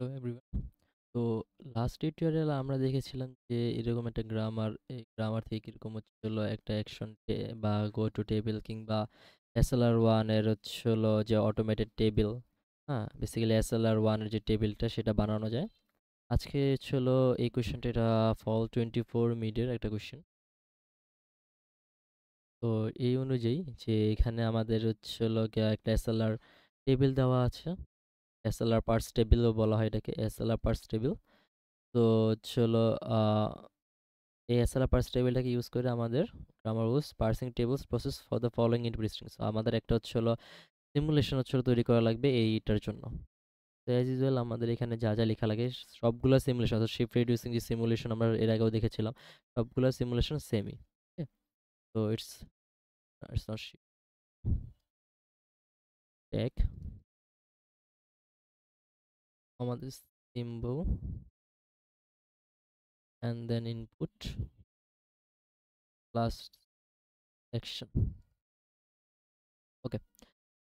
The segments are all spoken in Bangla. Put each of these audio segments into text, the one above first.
Hello everyone. তো লাস্ট টিউটোরিয়ালে আমরা দেখেছিলাম যে এরকম একটা গ্রামার, এই গ্রামার থেকে কিরকম হচ্ছিল একটা অ্যাকশন বা গো টু টেবিল কিংবা এসএলআর ওয়ান এর হচ্ছিল যে অটোমেটেড টেবিল। হ্যাঁ, বেসিক্যালি এসএলআর ওয়ান এর যে টেবিলটা সেটা বানানো যায়। আজকে ছিল এই কোয়েশ্চেনটা, এটা ফল 24 মিডের একটা কোয়েশ্চেন। তো এই অনুযায়ী যে এখানে আমাদের হচ্ছিল গিয়ে একটা এসএলআর টেবিল দেওয়া আছে। এসএলআর পার্টস টেবিলও বলা হয় এটাকে, এসএলআর পার্টস টেবিল। তো হচ্ছে হলো আহ, এই এসএলআর পার্স টেবিলটাকে ইউজ করে আমাদের grammar rules parsing tables process for the following input strings. আমাদের একটা হচ্ছে হলো সিমুলেশন হচ্ছে হলো তৈরি করা লাগবে এইটার জন্য। তো অ্যাজ ইউজুয়াল আমাদের এখানে যা যা লেখা লাগে সবগুলো সিমুলেশন, অর্থাৎ শিফট রিডিউসিং যে সিমুলেশন আমরা এর আগেও দেখেছিলাম, সবগুলো সিমুলেশন সেমই। তো ইটস নট ট্যাগ আমাদের symbol and then input plus action. Okay,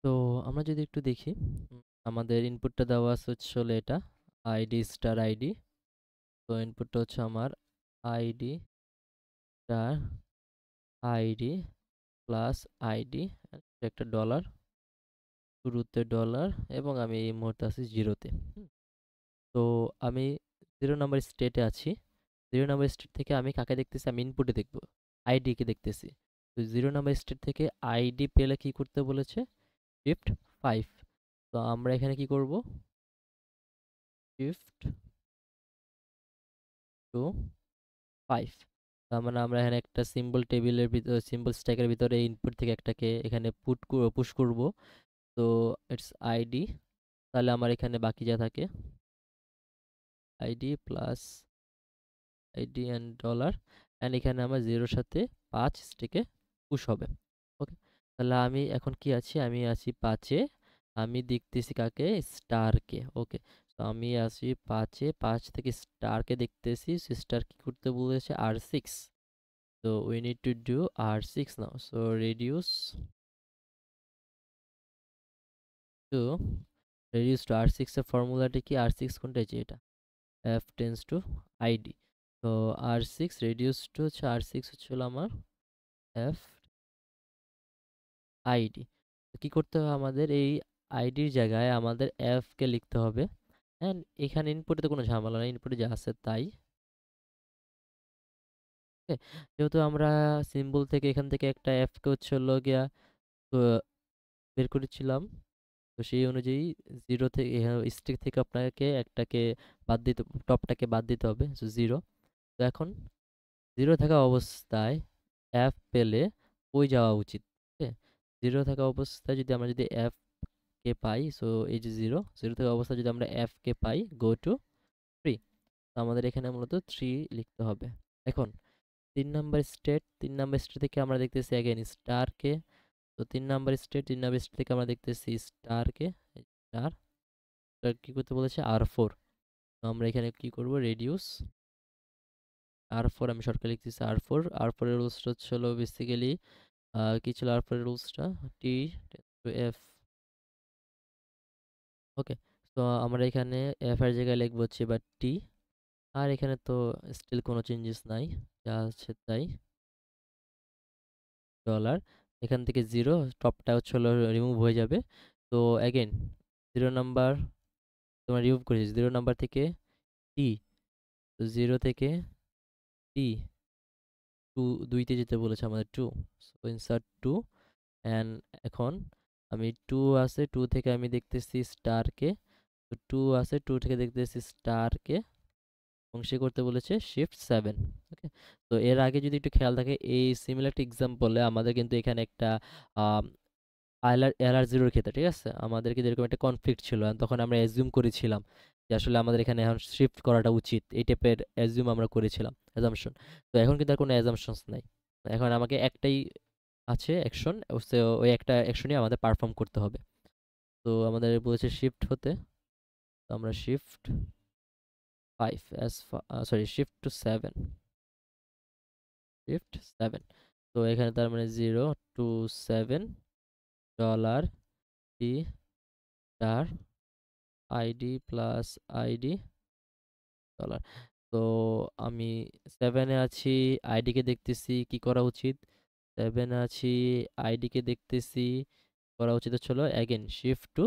তো আমরা যদি একটু দেখি, আমাদের ইনপুটটা দেওয়া আছে হচ্ছে হলো এটা আইডি স্টার আইডি। তো ইনপুটটা হচ্ছে আমার ID star ID plus ID, একটা ডলার, শুরুতে ডলার, এবং আমি এই মুহূর্তে আছি জিরোতে। তো আমি 0 নাম্বার স্টেটে আছি। 0 নাম্বার স্টেট থেকে আমি কাকে দেখতেছি? আমি ইনপুটে দেখব, আইডিকে দেখতেছি। তো 0 নাম্বার স্টেট থেকে আইডি পেলে কি করতে বলেছে? শিফট 5। তো আমরা এখানে কি করব? Shift to 5। তার মানে আমরা এখানে একটা সিম্বল টেবিলের ভিতরে, সিম্বল স্ট্যাকের ভিতরে ইনপুট থেকে একটাকে এখানে পুশ করব। তো ইটস আইডি। তাহলে আমার এখানে বাকি যা থাকে ID plus ID and dollar, and এখানে আমার জিরোর সাথে 5 স্ট্যাকে পুশ হবে। ওকে, তাহলে আমি এখন কি আছি? আমি আছি 5-এ। আমি দেখতেছি কাকে? স্টারকে। ওকে, তো আমি আছি 5-এ, 5 থেকে স্টারকে দেখতেছি। স্টার কি করতে বলেছে? R6। So we need to do R6 now. So to reduce to R6 এর ফর্মুলাটা কি? R6 কোনটা? যে এটা F tends to ID। তো R6 reduce to হচ্ছে R6 হচ্ছে হলো আমার F ID। তো কি করতে হবে? আমাদের এই আইডির জায়গায় আমাদের F কে লিখতে হবে। এন্ড এখানে ইনপুটে তো কোনো ঝামেলা নেই, ইনপুটে যা আছে তাই। ওকে, যেহেতু আমরা সিম্বল থেকে এখান থেকে একটা F কে হচ্ছে হলো গিয়া বের করেছিলাম, তো সেই অনুযায়ী জিরো থেকে স্ট্রিক থেকে আপনাকে একটাকে বাদ দিতে, টপটাকে বাদ দিতে হবে, সো জিরো। তো এখন জিরো থাকা অবস্থায় এফ পেলে ওই যাওয়া উচিত। ওকে, জিরো থাকা অবস্থায় যদি আমরা যদি এফ কে পাই, সো এই যে জিরো, জিরো থাকা অবস্থায় যদি আমরা F K pi, go to 3। তো আমাদের এখানে মূলত 3 লিখতে হবে। এখন 3 নাম্বার স্টেট থেকে আমরা দেখতেছি অ্যাগেন স্টারকে। তো 3 নাম্বার স্টেট থেকে আমরা দেখতেছি স্টারকে, স্টার কি করতে বলেছে? R4। তো আমরা এখানে কি করব? রেডিউস R4, আমি শর্টকাট লিখতেছি R4। R4 এর রুলসটা হচ্ছে হলো বেসিক্যালি কি ছিল R4 এর রুলসটা? টি টু এফ। ওকে, তো আমরা এখানে এফ এর জায়গায় লিখবো হচ্ছে এবার টি। আর এখানে তো স্টিল কোনো চেঞ্জেস নাই, যা আছে তাই। ডলার, এখান থেকে জিরো, টপটা হচ্ছে হলো রিমুভ হয়ে যাবে। তো অ্যাগেন 0 নাম্বার তোমার রিমুভ করেছি, 0 নাম্বার থেকে টি। তো জিরো থেকে টি টু, দুইতে যেতে বলেছে আমাদের two. So insert two. And এখন আমি টু আছে, টু থেকে আমি দেখতেছি স্টারকে। তো টু আছে, টু থেকে দেখতেছি স্টারকে, এবং সে করতে বলেছে শিফট 7। ওকে, তো এর আগে যদি একটু খেয়াল থাকে, এই সিমিলার একটা এক্সাম্পলে আমাদের কিন্তু এখানে একটা এরর জিরোর ক্ষেত্রে, ঠিক আছে, আমাদের কিন্তু এরকম একটা কনফ্লিক্ট ছিল, and তখন আমরা অ্যাজিউম করেছিলাম যে আসলে আমাদের এখানে এখন শিফট করাটা উচিত, এই টাইপের অ্যাজিউম আমরা করেছিলাম, অ্যাজাম্পশন। তো এখন কিন্তু আর কোনো অ্যাজাম্পশনস নাই। এখন আমাকে একটাই আছে অ্যাকশন, ওই একটা অ্যাকশনই আমাদের পারফর্ম করতে হবে। তো আমাদের বলেছে শিফট হতে, তো আমরা শিফট 5 সরি শিফট 7, শিফট 7। তো এখানে তার মানে 0 to 7 dollar T star ID plus ID dollar. তো আমি 7-এ আছি, আইডিকে দেখতেছি, কি করা উচিত? 7-এ আছি, আইডিকে দেখতেছি, করা উচিত হচ্ছে হলো again shift to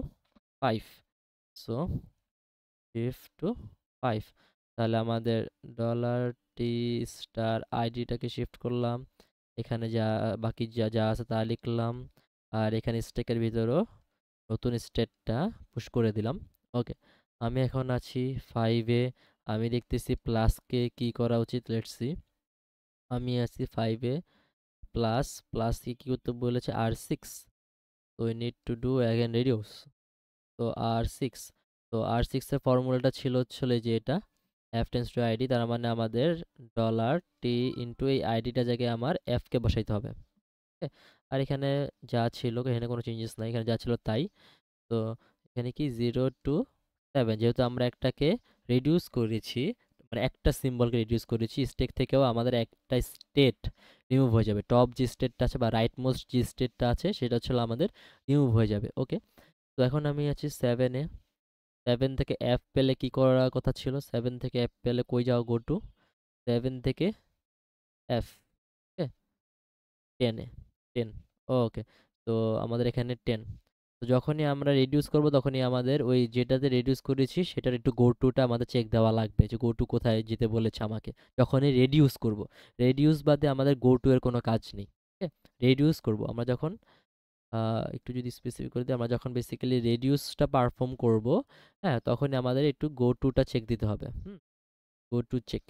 5। So shift to 5, তাহলে আমাদের ডলার টি স্টার আইডিটাকে শিফট করলাম, এখানে যা বাকি যা যা আছে তা লিখলাম, আর এখানে স্ট্যাকের ভিতরেও নতুন স্টেটটা পুশ করে দিলাম। ওকে, আমি এখন আছি 5-এ, আমি দেখতেছি প্লাসকে কি করা উচিত, লেটস সি। আমি আছি 5-এ, প্লাস প্লাসকে কি করতে বলেছে R6, তো we need to do again reduce. তো R6, তো R6 এর ফর্মুলাটা ছিল হচ্ছে যে এটা এফ টেন্স টু আইডি, তার মানে আমাদের ডলার টি ইন্টু এই আইডিটা জায়গায় আমার এফকে বসাইতে হবে। ওকে, আর এখানে যা ছিল এখানে কোনো চেঞ্জেস নাই, এখানে যা ছিল তাই। তো এখানে কি 0 to 7, যেহেতু আমরা একটাকে রিডিউস করেছি, মানে একটা সিম্বলকে রিডিউস করেছি, স্টেক থেকেও আমাদের একটা স্টেট রিমুভ হয়ে যাবে। টপ যে স্টেটটা আছে বা রাইট মোস্ট যে স্টেটটা আছে সেটা হচ্ছে আমাদের রিমুভ হয়ে যাবে। ওকে, তো এখন আমি আছি 7-এ, 7 থেকে এফ পেলে কি করার কথা ছিল? 7 থেকে এফ পেলে কই যাও? গো টু 7 থেকে এফ, ওকে, 10-এ, 10। ওকে, তো আমাদের এখানে 10। তো যখনই আমরা রিডিউস করব তখনই আমাদের ওই যেটাতে রিডিউস করেছি সেটার একটু গো টুটা আমাদের চেক দেওয়া লাগবে, যে গো টু কোথায় যেতে বলেছে আমাকে যখনই রিডিউস করব। রিডিউস বাদে আমাদের গো টু এর কোনো কাজ নেই। ওকে, রিডিউস করব আমরা যখন, একটু যদি স্পেসিফিক করে দিই, আমরা যখন বেসিক্যালি রেডিউসটা পারফর্ম করব, হ্যাঁ, তখনই আমাদের একটু গো টুটা চেক দিতে হবে। গো টু চেক,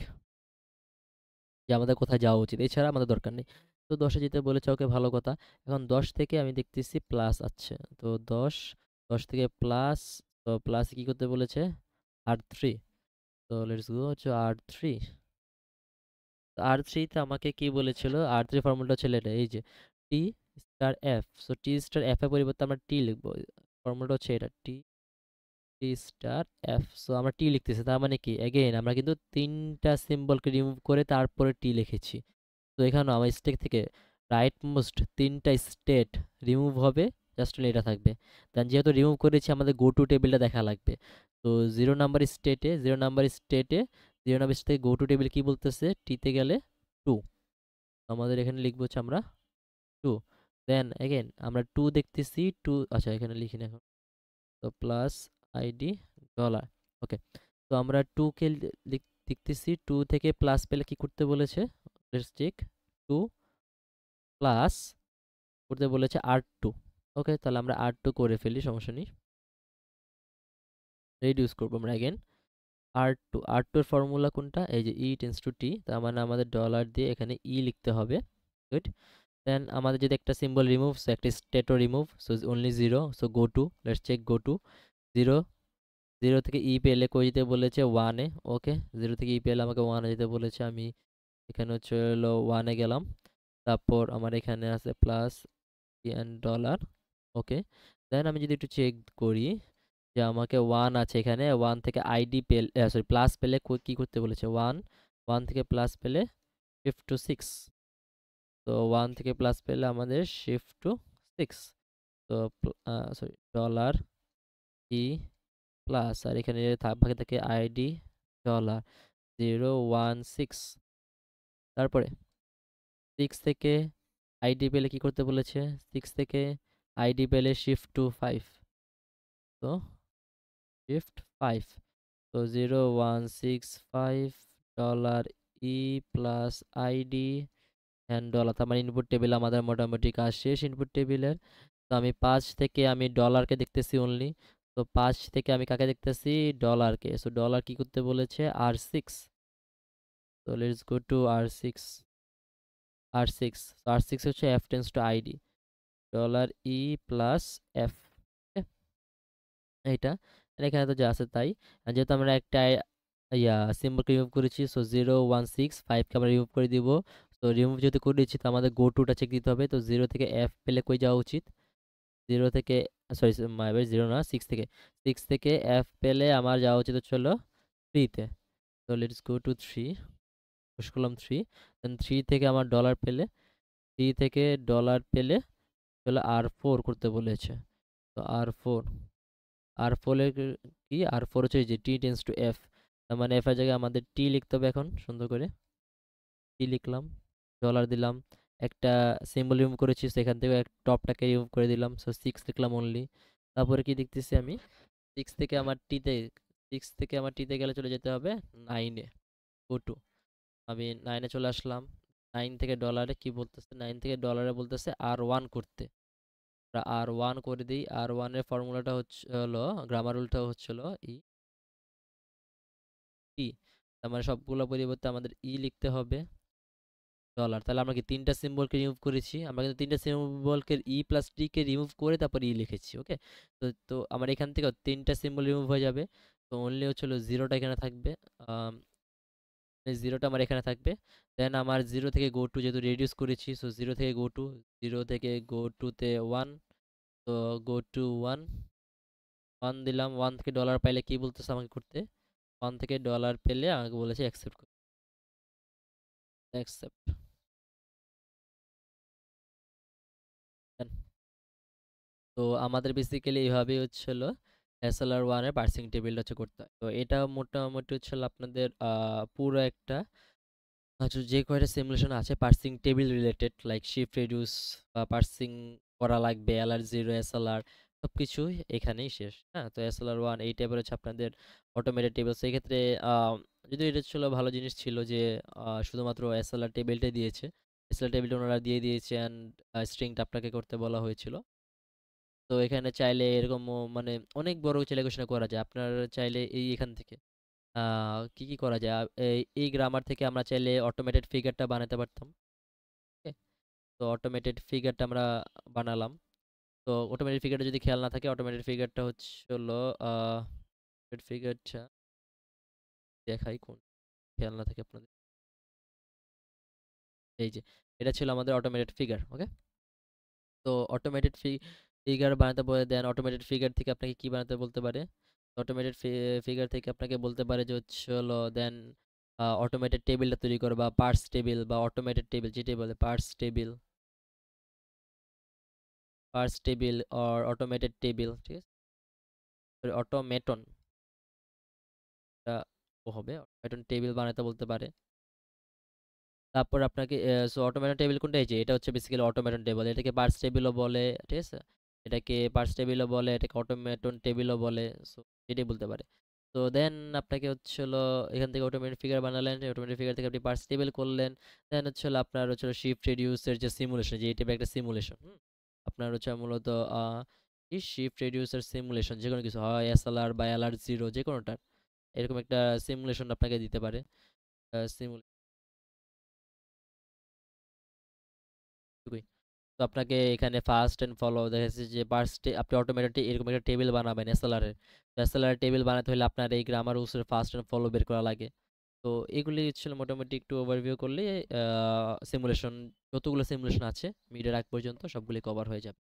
যে আমাদের কোথায় যাওয়া উচিত, এছাড়া আমাদের দরকার নেই। তো 10-এ যেতে বলেছে, ওকে, ভালো কথা। এখন 10 থেকে আমি দেখতেছি প্লাস আছে, তো 10 থেকে প্লাস, তো প্লাস কি করতে বলেছে? R3। তো লেটস গো হচ্ছে R3। R3-তে আমাকে কি বলেছিল? R3 ফর্মুলাটা ছিল এটা, এই যে T star F. So T star F এর পরিবর্তে আমরা টি লিখবো, ফর্মুলাটা হচ্ছে এটা, T T star F. So আমরা টি লিখতেছি, তার মানে কি এগেইন আমরা কিন্তু তিনটা সিম্বলকে রিমুভ করে তারপরে টি লিখেছি। তো এখানেও আমার স্টেক থেকে রাইট মোস্ট তিনটা স্টেট রিমুভ হবে, জাস্ট এটা থাকবে। দেন যেহেতু রিমুভ করেছি আমাদের গো টু টেবিলটা দেখা লাগবে। তো 0 নাম্বার স্টেটে গো টু টেবিল কি বলতেছে? টিতে গেলে 2, আমাদের এখানে লিখবো হচ্ছে আমরা 2। দেন এগেন আমরা 2 দেখতেছি, 2, আচ্ছা এখানে লিখি না এখন। তো প্লাস আইডি ডলার। ওকে, তো আমরা 2 কে দেখতেছি, 2 থেকে প্লাস পেলে কি করতে বলেছে? Let's check. 2 প্লাস করতে বলেছে R2। ওকে, তাহলে আমরা R2 করে ফেলি, সমস্যা নেই। রিডিউস করবো আমরা অ্যাগেন R2 এর ফর্মুলা কোনটা? এই যে ই টেন্স টু টি, তার মানে আমাদের ডলার দিয়ে এখানে ই লিখতে হবে। গুড। দেন আমাদের যদি একটা সিম্বল রিমুভ, সো একটা স্টেটও remove, so only 0, so go to, let's check. Go to 0, 0 থেকে ই পেলে কই যেতে বলেছে? 1-এ। ওকে, 0 থেকে ই পেলে আমাকে 1-এ যেতে বলেছে, আমি এখানে হচ্ছে হলো 1-এ গেলাম। তারপর আমার এখানে আছে প্লাস এন্ড ডলার। ওকে, দেন আমি যদি একটু চেক করি যে আমাকে 1 আছে এখানে, 1 থেকে আইডি পেলে, সরি, প্লাস পেলে কি করতে বলেছে? 1 থেকে প্লাস পেলে শিফট টু 6। তো 1 থেকে প্লাস পেলে আমাদের শিফট টু 6। তো সরি, ডলার ই প্লাস, আর এখানে ভাগে থাকে আইডি ডলার 016। তারপরে 6 থেকে আইডি পেলে কি করতে বলেছে? 6 থেকে আইডি পেলে শিফট টু 5। তো শিফট 5, তো 0165 dollar E plus ID and dollar, তার মানে ইনপুট টেবিল আমাদের মোটামুটি কাজ শেষ ইনপুট টেবিলের। তো আমি 5 থেকে আমি ডলারকে দেখতেছি অনলি। তো 5 থেকে আমি কাকে দেখতেছি? ডলারকে। সো ডলার কি করতে বলেছে? R6। তো let's go to R6। R6, R6 হচ্ছে F tends to ID, dollar E plus F. এইটা, আর এখানে তো যা আছে তাই। আর যেহেতু আমরা একটা সিম্বলকে রিমুভ করেছি, সো 0165কে আমরা রিমুভ করে দিব। তো রিমুভ যেহেতু করেছি তো আমাদের গো টুটা চেক দিতে হবে। তো 0 থেকে এফ পেলে কই যাওয়া উচিত? 0 থেকে, সরি মাই ব্যাড, 0 না, 6 থেকে এফ পেলে আমার যাওয়া উচিত হচ্ছে হলো 3-তে। তো লেটস গো টু 3, পুশ করলাম 3। দেন 3 থেকে আমার ডলার পেলে, 3 থেকে ডলার পেলে হলো R4 করতে বলেছে। তো আর ফোর, আর ফোর কি, আর 4 হচ্ছে যে টি টেন্স টু এফ, তার মানে এফ এর জায়গায় আমাদের টি লিখতে হবে এখন সুন্দর করে। টি লিখলাম, ডলার দিলাম, একটা সিম্বল রিমুভ করেছি, সেখান থেকে টপটাকে রিমুভ করে দিলাম, সো 6 লিখলাম অনলি। তারপরে কি দেখতেছি আমি, 6 থেকে আমার টিতে, 6 থেকে আমার টিতে গেলে চলে যেতে হবে 9-এ, গো টু। আমি 9-এ চলে আসলাম। 9 থেকে ডলারে কি বলতেছে, 9 থেকে ডলারে বলতেছে আর 1 করতে। আর 1 করে দিই। আর 1 এর ফর্মুলাটা হলো, গ্রামার রুলটা হচ্ছিল ই ই, তার মানে সবগুলো পরিবর্তে আমাদের ই লিখতে হবে ডলার। তাহলে আমরা কি তিনটা সিম্বলকে রিমুভ করেছি, আমরা কিন্তু তিনটা সিম্বলকে ই প্লাস টি কে রিমুভ করে তারপর ই লিখেছি, ওকে। তো তো আমার এখান থেকে তিনটা সিম্বল রিমুভ হয়ে যাবে, তো অনলি হচ্ছিল জিরোটা এখানে থাকবে। জিরোটা আমার এখানে থাকবে। দেন আমার জিরো থেকে গো টু যেহেতু রেডিউস করেছি, সো জিরো থেকে গো টু, জিরো থেকে গো টুতে 1, তো গো টু 1, 1 দিলাম। 1 থেকে ডলার পাইলে কি বলতেছে আমাকে করতে, 1 থেকে ডলার পেলে আমাকে বলেছে অ্যাকসেপ্ট করতে, অ্যাকসেপ্ট। তো আমাদের বেসিক্যালি এইভাবেই হচ্ছিল SLR 1 এর পার্সিং টেবিলটা হচ্ছে করতে হয়। তো এটা মোটামুটি হচ্ছিল আপনাদের পুরো একটা, আচ্ছা যে কয়টা সিমুলেশন আছে parsing table related, like shift reduce বা পার্সিং করা লাগবে, LR0 SLR সব কিছুই এখানেই শেষ। হ্যাঁ, তো SLR 1 এই টাইপের হচ্ছে আপনাদের অটোমেটেড টেবিল। সেই ক্ষেত্রে যদি এটা ছিল ভালো জিনিস ছিল যে শুধুমাত্র SLR টেবিলটাই দিয়েছে, SLR টেবিলটা ওনারা দিয়ে দিয়েছে অ্যান্ড স্ট্রিংটা আপনাকে করতে বলা হয়েছিল। তো এখানে চাইলে এরকম মানে অনেক বড় চাইলে ঘোষণা করা যায়। আপনার চাইলে এই এখান থেকে কি কি করা যায়, এই গ্রামার থেকে আমরা চাইলে অটোমেটেড ফিগারটা বানাতে পারতাম। ওকে, তো অটোমেটেড ফিগারটা আমরা বানালাম। তো অটোমেটেড ফিগারটা যদি খেয়াল না থাকে, অটোমেটেড ফিগারটা হলো ফিগারটা দেখাই কোন খেয়াল না থাকে আপনাদের, এই যে এটা ছিল আমাদের অটোমেটেড ফিগার, ওকে। তো অটোমেটেড ফিগার বানাতে বলে, দেন অটোমেটেড ফিগার থেকে আপনাকে কি বানাতে বলতে পারে, অটোমেটেড ফিগার থেকে আপনাকে বলতে পারে যে হলো দেন অটোমেটেড টেবিলটা তৈরি করো, বা পার্স টেবিল বা অটোমেটেড টেবিল যেটাই বলে, parse table, parse table or automated table, ঠিক আছে, অটোমেটন হবে, অটোমেটন টেবিল বানাতে বলতে পারে। তারপর আপনাকে সো অটোমেটন টেবিল কোনটা, এই যে এটা হচ্ছে বেসিক্যালি অটোমেটন টেবিল, এটাকে পার্স টেবিলও বলে, ঠিক আছে, এটাকে পার্স টেবিলও বলে, এটাকে অটোমেটন টেবিলও বলে, সো এটাই বলতে পারে। তো দেন আপনাকে হচ্ছে হলো এখান থেকে অটোমেটেড ফিগার বানালেন, অটোমেটেড ফিগার থেকে আপনি পার্স টেবিল করলেন। দেন হচ্ছে হলো আপনার হচ্ছে শিফট রেডিউসের যে সিমুলেশন, যে এই টাইপের একটা সিমুলেশন, আপনার হচ্ছে মূলত কি শিফট রেডিউসের সিমুলেশন, যে কোনো কিছু হয় SLR বা LR0 যে কোনোটার এরকম একটা সিমুলেশন আপনাকে দিতে পারে। সিমুলেশন তো আপনাকে এখানে ফার্স্ট এন্ড ফলো দেখা যাচ্ছে যে ফার্স্টে আপনি অটোমেটিক এরকম একটা টেবিল বানাবেন এসএলআর এর। তো এসএলআর টেবিল বানাতে হলে আপনার এই গ্রামার রুলসের ফার্স্ট এন্ড ফলো বের করা লাগে। তো এগুলি ছিল মোটামুটি একটু ওভারভিউ করলে সিমুলেশন, যতগুলো সিমুলেশন আছে মিডের আগ পর্যন্ত সবগুলি কভার হয়ে যাবে।